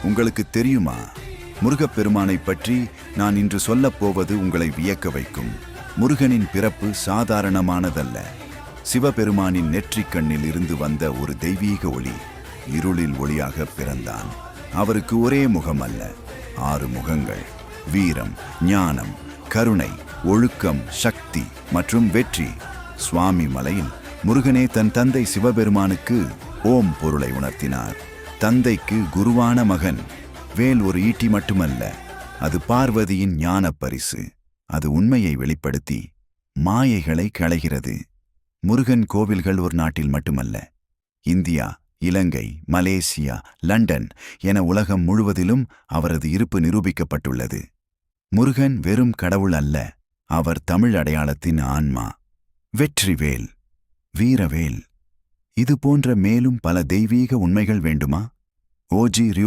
உங்களுக்கு தெரியுமா, முருகப்பெருமானைப் பற்றி நான் இன்று சொல்லப் போவது உங்களை வியக்க வைக்கும். முருகனின் பிறப்பு சாதாரணமானதல்ல. சிவபெருமானின் நெற்றிக் கண்ணில் இருந்து வந்த ஒரு தெய்வீக ஒளி இருளில் ஒளியாக பிறந்தான். அவருக்கு ஒரே முகம் அல்ல, 6 முகங்கள். வீரம், ஞானம், கருணை, ஒழுக்கம், சக்தி மற்றும் வெற்றி. சுவாமி மலையில் முருகனே தன் தந்தை சிவபெருமானுக்கு ஓம் பொருளை உணர்த்தினார். தந்தைக்கு குருவான மகன். வேல் ஒரு ஈட்டி மட்டுமல்ல, அது பார்வதியின் ஞானப் பரிசு. அது உண்மையை வெளிப்படுத்தி மாயைகளை களைகிறது. முருகன் கோவில்கள் ஒரு நாட்டில் மட்டுமல்ல, இந்தியா, இலங்கை, மலேசியா, லண்டன் என உலகம் முழுவதிலும் அவரது இருப்பு நிரூபிக்கப்பட்டுள்ளது. முருகன் வெறும் கடவுள் அல்ல, அவர் தமிழ் அடையாளத்தின் ஆன்மா. வெற்றிவேல், வீரவேல். இது போன்ற மேலும் பல தெய்வீக உண்மைகள் வேண்டுமா? ஓஜி ரியூல்